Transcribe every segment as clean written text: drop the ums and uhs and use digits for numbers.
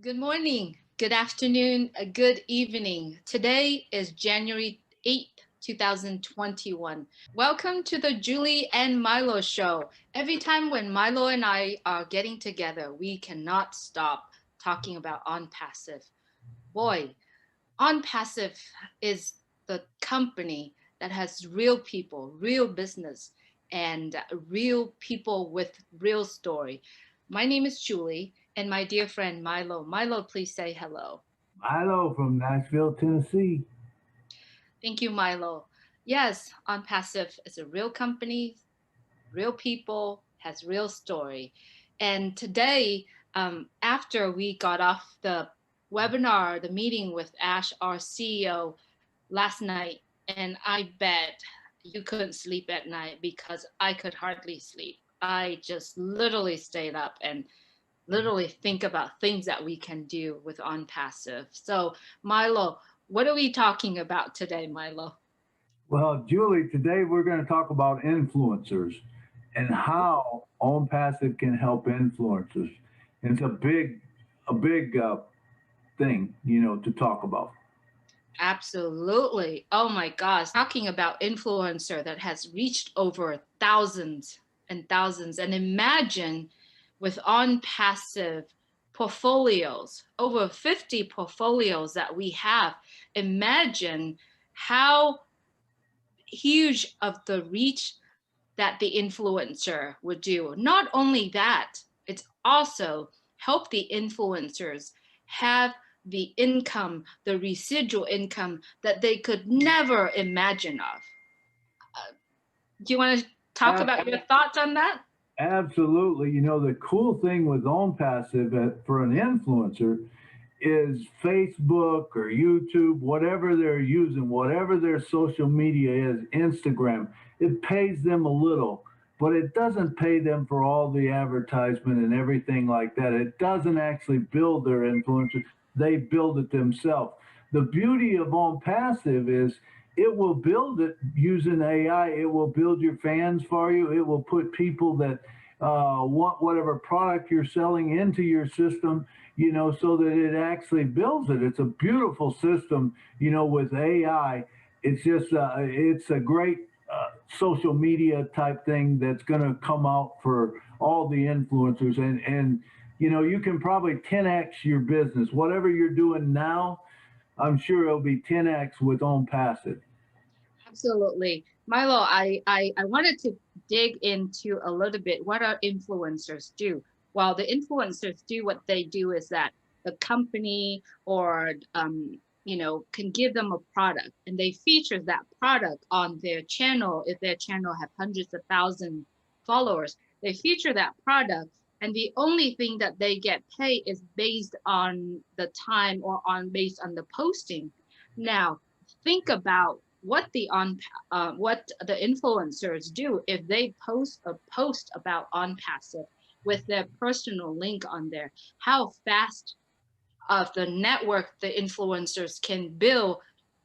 Good morning, good afternoon, good evening. Today is January 8th, 2021. Welcome to the Julie and Milo show. Every time when Milo and I are getting together, we cannot stop talking about Onpassive. Boy, Onpassive is the company that has real people, real business, and real people with real story. My name is Julie, and my dear friend Milo. Milo, please say hello. Milo from Nashville, Tennessee. Thank you, Milo. Yes, Onpassive is a real company, real people, has real story. And today, after we got off the webinar, the meeting with Ash, our CEO, last night, and I bet you couldn't sleep at night because I could hardly sleep. I just literally stayed up and literally think about things that we can do with OnPassive. So, Milo, what are we talking about today, Milo? Well, Julie, today we're going to talk about influencers and how OwnPassive can help influencers. And it's a big thing, to talk about. Absolutely. Oh my gosh. Talking about influencer that has reached over thousands and thousands. And imagine with on passive portfolios, over 50 portfolios that we have. Imagine how huge of the reach that the influencer would do. Not only that, it's also help the influencers have the income, the residual income that they could never imagine of. Do you want to talk Ab- about your thoughts on that? Absolutely. The cool thing with OwnPassive for an influencer is Facebook or YouTube, whatever they're using, whatever their social media is, Instagram, it pays them a little, but it doesn't pay them for all the advertisement and everything like that. It doesn't actually build their influencers, they build it themselves. The beauty of On Passive is it will build it using AI. It will build your fans for you. It will put people that want whatever product you're selling into your system, so that it actually builds it. It's a beautiful system, with AI. It's a great social media type thing that's going to come out for all the influencers. And you can probably 10x your business. Whatever you're doing now, I'm sure it'll be 10x with On Passive. Absolutely. Milo, I wanted to dig into a little bit what our influencers do. While the influencers do what they do is that the company or can give them a product and they feature that product on their channel. If their channel have hundreds of thousands followers, they feature that product, and the only thing that they get paid is based on the time or on based on the posting. Now, think about what the influencers do if they post a post about on passive with their personal link on there, how fast of the network the influencers can build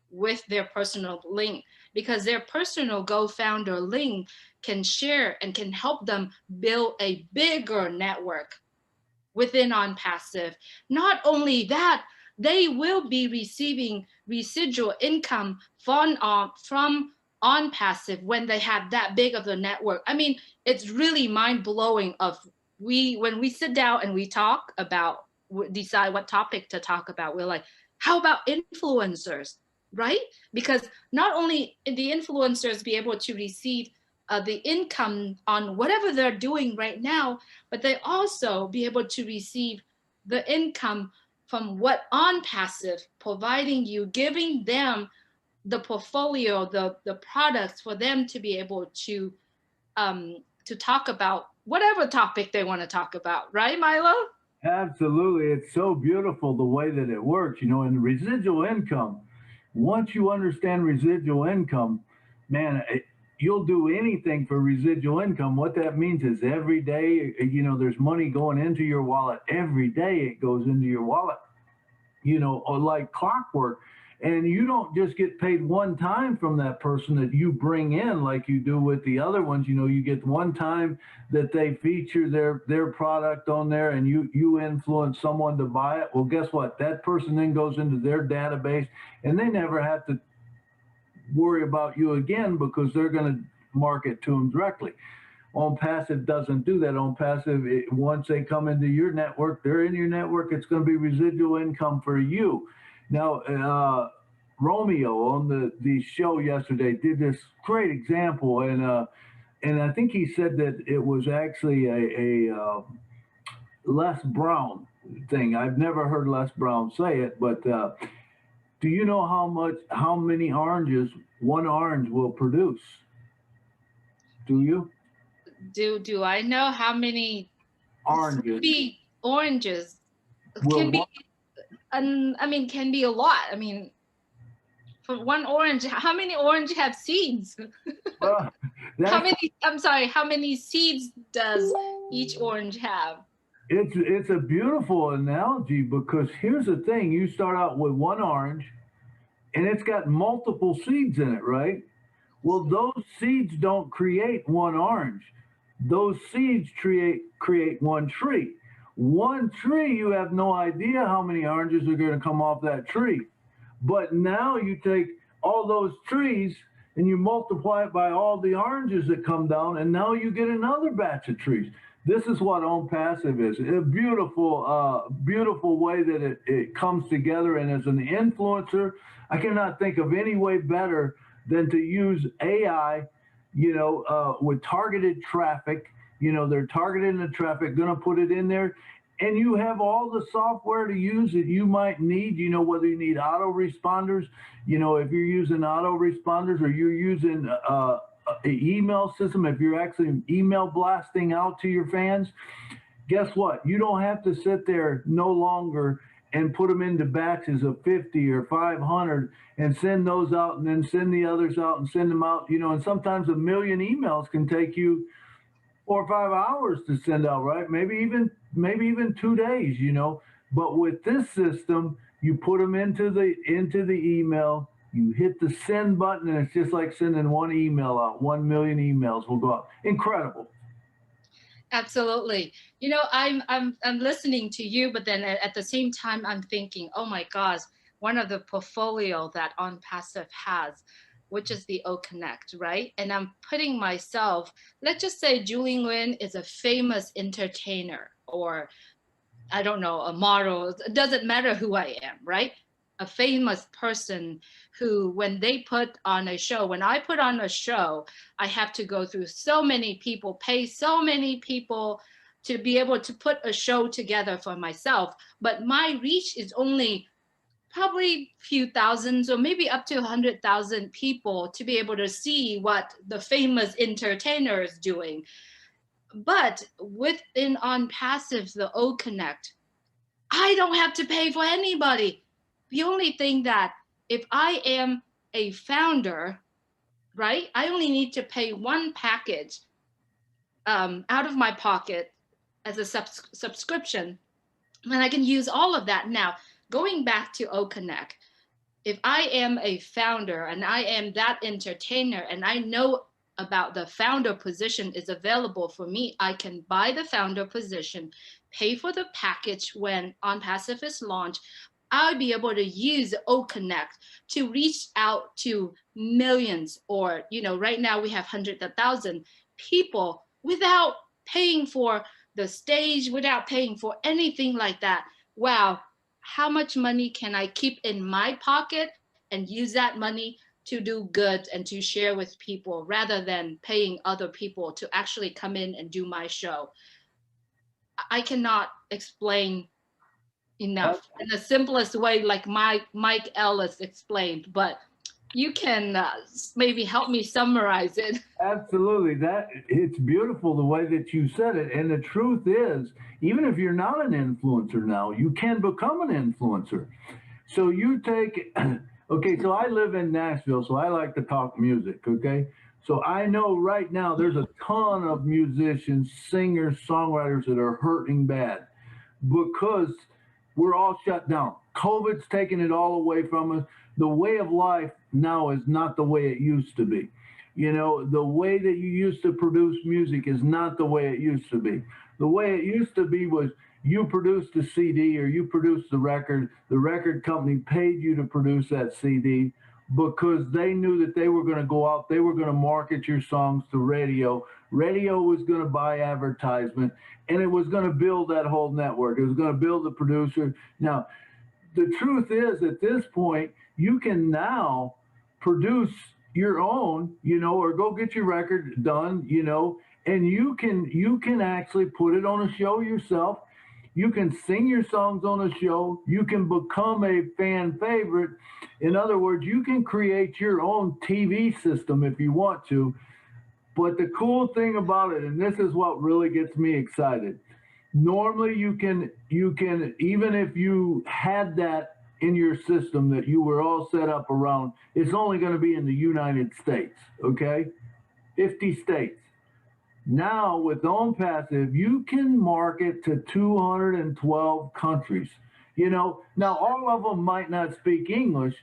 with their personal link, because their personal go-founder link can share and can help them build a bigger network within on passive. Not only that, they will be receiving residual income from on passive when they have that big of a network. I mean, it's really mind blowing of we when we sit down and we talk about decide what topic to talk about, we're like, how about influencers, right? Because not only the influencers be able to receive the income on whatever they're doing right now, but they also be able to receive the income from what on passive providing you, giving them the portfolio, the products for them to be able to talk about whatever topic they want to talk about, right, Milo? Absolutely. It's so beautiful the way that it works, and residual income. Once you understand residual income, man, you'll do anything for residual income. What that means is every day, there's money going into your wallet. Every day it goes into your wallet, or like clockwork. And you don't just get paid one time from that person that you bring in like you do with the other ones. You know, you get one time that they feature their product on there, and you influence someone to buy it. Well, guess what? That person then goes into their database, and they never have to worry about you again because they're going to market to them directly. Onpassive doesn't do that. Onpassive, once they come into your network, they're in your network. It's going to be residual income for you. Now, Romeo on the show yesterday did this great example, and I think he said that it was actually a Les Brown thing. I've never heard Les Brown say it, but do you know how many oranges one orange will produce? Do you? Do I know how many Oranges sweet oranges will can be? one, I mean, can be a lot. I mean, for one orange, how many orange have seeds? uh, How that's many? I'm sorry. How many seeds does each orange have? it's a beautiful analogy because here's the thing: you start out with one orange, and it's got multiple seeds in it, right? Well, those seeds don't create one orange. Those seeds create one tree. One tree, you have no idea how many oranges are going to come off that tree. But now you take all those trees and you multiply it by all the oranges that come down, and now you get another batch of trees. This is what Onpassive is. A beautiful, beautiful way that it comes together. And as an influencer, I cannot think of any way better than to use AI, with targeted traffic. You know, they're targeting the traffic, going to put it in there, and you have all the software to use that you might need. You know, whether you need autoresponders, if you're using autoresponders or you're using an email system, if you're actually email blasting out to your fans, guess what? You don't have to sit there no longer and put them into batches of 50 or 500 and send those out and then send the others out and send them out. And sometimes a million emails can take you 4 or 5 hours to send out, right? Maybe even 2 days. But with this system, you put them into the email, you hit the send button, and it's just like sending one email out. 1 million emails will go out. Incredible. Absolutely. I'm listening to you, but then at the same time, I'm thinking, oh my gosh, one of the portfolio that OnPassive has, which is the O Connect, right? And I'm putting myself, let's just say Julie Nguyen is a famous entertainer, or I don't know, a model. It doesn't matter who I am, right? A famous person who, when they put on a show, when I put on a show, I have to go through so many people, pay so many people to be able to put a show together for myself. But my reach is only probably few thousands or maybe up to 100,000 people to be able to see what the famous entertainer is doing. But within OnPassive, the O Connect, I don't have to pay for anybody. The only thing that if I am a founder, right, I only need to pay one package out of my pocket as a subscription, and I can use all of that. Now, going back to O Connect, if I am a founder and I am that entertainer and I know about the founder position is available for me, I can buy the founder position, pay for the package when OnPassive is launched. I'll be able to use O Connect to reach out to millions, or right now we have hundreds of thousands people without paying for the stage, without paying for anything like that. Wow, how much money can I keep in my pocket and use that money to do good and to share with people rather than paying other people to actually come in and do my show? I cannot explain enough in the simplest way, like Mike Ellis explained, but you can maybe help me summarize it. Absolutely. That it's beautiful the way that you said it. And the truth is, even if you're not an influencer now, you can become an influencer. So you take, okay, so I live in Nashville, so I like to talk music, okay? So I know right now there's a ton of musicians, singers, songwriters that are hurting bad because we're all shut down. COVID's taken it all away from us. The way of life now is not the way it used to be. You know, the way that you used to produce music is not the way it used to be. The way it used to be was you produced a CD or you produced the record company paid you to produce that CD because they knew that they were going to go out, they were going to market your songs to radio. Radio was going to buy advertisement, and it was going to build that whole network. It was going to build the producer. Now, the truth is, at this point, you can now produce your own, you know, or go get your record done, you know, and you can actually put it on a show yourself. You can sing your songs on a show. You can become a fan favorite. In other words, you can create your own TV system if you want to. But the cool thing about it, and this is what really gets me excited, normally you can even if you had that in your system that you were all set up around, it's only going to be in the United States, okay? 50 states. Now with Onpassive, you can market to 212 countries. You know, now all of them might not speak English,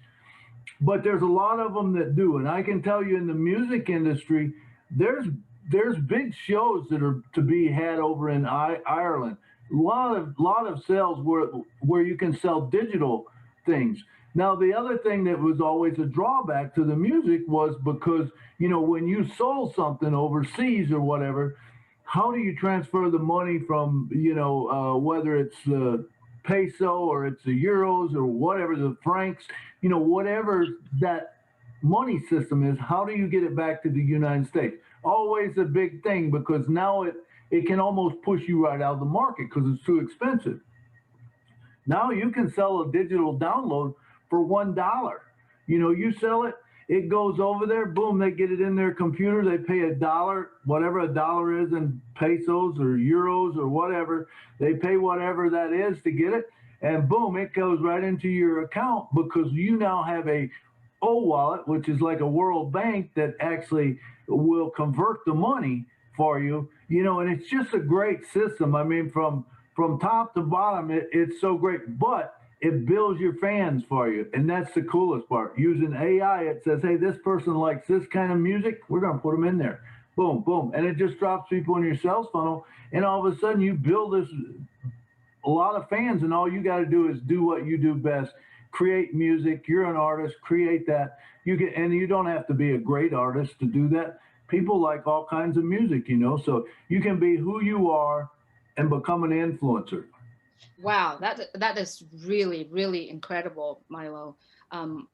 but there's a lot of them that do. And I can tell you in the music industry, there's big shows that are to be had over in Ireland. A lot of sales where you can sell digital things. Now the other thing that was always a drawback to the music was because, you know, when you sold something overseas or whatever, how do you transfer the money from, you know, whether it's the peso or it's the euros or whatever, the francs, you know, whatever that money system is, how do you get it back to the United States? Always a big thing because now it can almost push you right out of the market because it's too expensive. Now you can sell a digital download for $1. You know, you sell it, it goes over there, boom, they get it in their computer, they pay a dollar, whatever a dollar is in pesos or euros or whatever, they pay whatever that is to get it, and boom, it goes right into your account because you now have a O wallet, which is like a World Bank that actually will convert the money for you, you know, and it's just a great system. I mean, from top to bottom, it's so great, but it builds your fans for you. And that's the coolest part. Using AI, it says, hey, this person likes this kind of music. We're going to put them in there. Boom, boom. And it just drops people in your sales funnel. And all of a sudden you build this, a lot of fans. And all you got to do is do what you do best. Create music. You're an artist. Create that. You can, and you don't have to be a great artist to do that. People like all kinds of music, you know, so you can be who you are and become an influencer. Wow, that is really, really incredible, Milo. Um,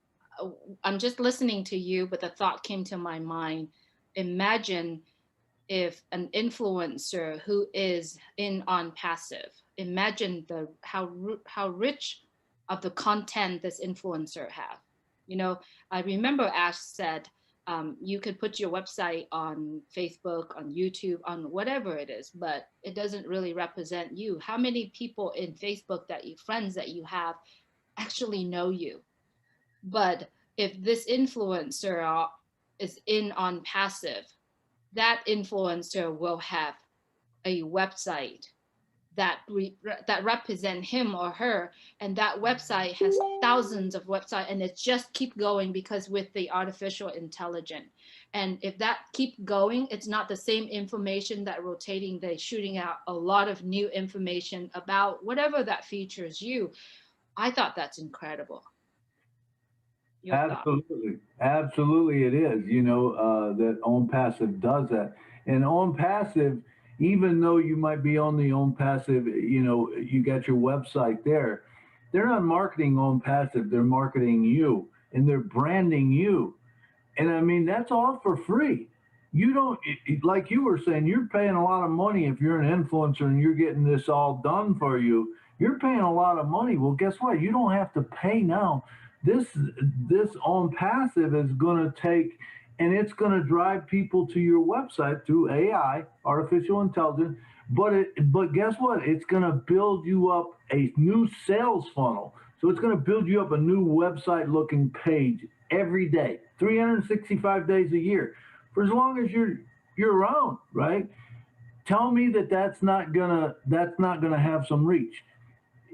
I'm just listening to you, but the thought came to my mind. Imagine if an influencer who is in on passive, imagine the how rich of the content this influencer have. You know, I remember Ash said you could put your website on Facebook, on YouTube, on whatever it is, but it doesn't really represent you. How many people in Facebook that you friends that you have actually know you? But if this influencer is in on passive, that influencer will have a website that represent him or her, and that website has thousands of websites, and it just keep going because with the artificial intelligence, and if that keep going, it's not the same information that rotating, they shooting out a lot of new information about whatever that features you. I thought that's incredible. Your thought. Absolutely. Absolutely, it is. You know, that OnPassive does that. And OnPassive, even though you might be on the OnPassive, you know, you got your website there, they're not marketing OnPassive, they're marketing you and they're branding you. And I mean, that's all for free. You don't, like you were saying, you're paying a lot of money if you're an influencer and you're getting this all done for you. You're paying a lot of money. Well, guess what? You don't have to pay now. This on passive is going to take, and it's going to drive people to your website through AI, artificial intelligence. But guess what? It's going to build you up a new sales funnel. So it's going to build you up a new website looking page every day, 365 days a year, for as long as you're around, right? Tell me that that's not gonna have some reach.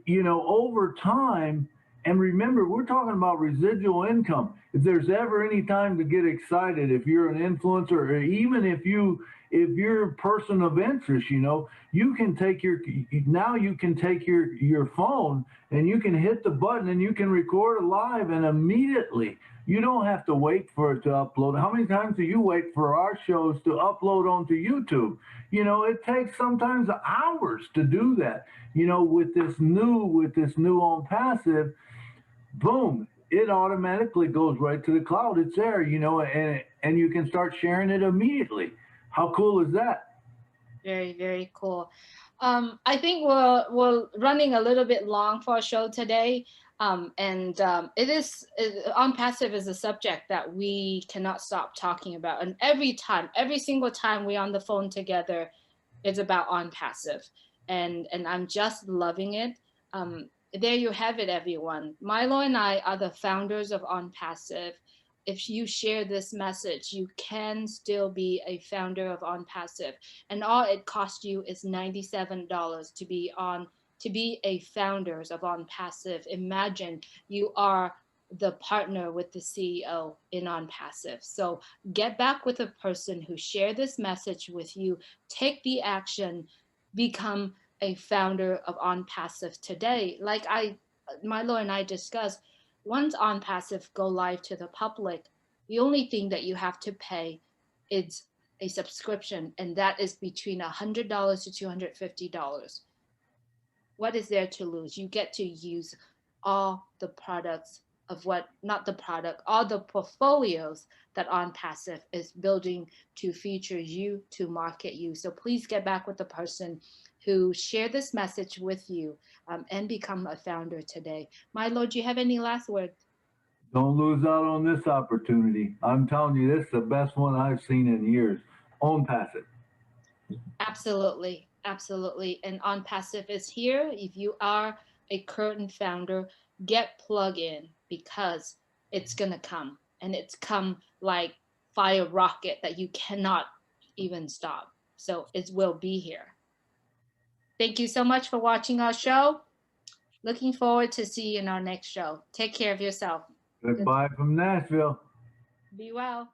you know, over time, and remember, we're talking about residual income. If there's ever any time to get excited, if you're an influencer, or even if you're a person of interest, you know, you can take you can take your phone and you can hit the button and you can record a live, and immediately you don't have to wait for it to upload. How many times do you wait for our shows to upload onto YouTube? You know, it takes sometimes hours to do that. You know, with this new Onpassive, boom, it automatically goes right to the cloud. It's there, you know, and you can start sharing it immediately. How cool is that? Very, very cool. I think we're running a little bit long for our show today. And on passive is a subject that we cannot stop talking about. And every single time we're on the phone together, it's about on passive. And I'm just loving it. There you have it, everyone. Milo and I are the founders of On Passive. If you share this message, you can still be a founder of On Passive, and all it costs you is $97 to be a founders of On Passive. Imagine you are the partner with the CEO in On Passive. So get back with a person who share this message with you, take the action, become a founder of On Passive today. Milo and I discussed, once On Passive go live to the public, the only thing that you have to pay is a subscription, and that is between $100 to $250. What is there to lose? You get to use all the products of what, not the product, all the portfolios that On Passive is building to feature you, to market you. So please get back with the person who shared this message with you, and become a founder today. Milo, do you have any last words? Don't lose out on this opportunity. I'm telling you, this is the best one I've seen in years. Onpassive. Absolutely, absolutely. And On Passive is here. If you are a current founder, get plug in, because it's gonna come, and it's come like fire rocket that you cannot even stop. So it will be here. Thank you so much for watching our show. Looking forward to see you in our next show. Take care of yourself. Good. Goodbye from Nashville. Be well.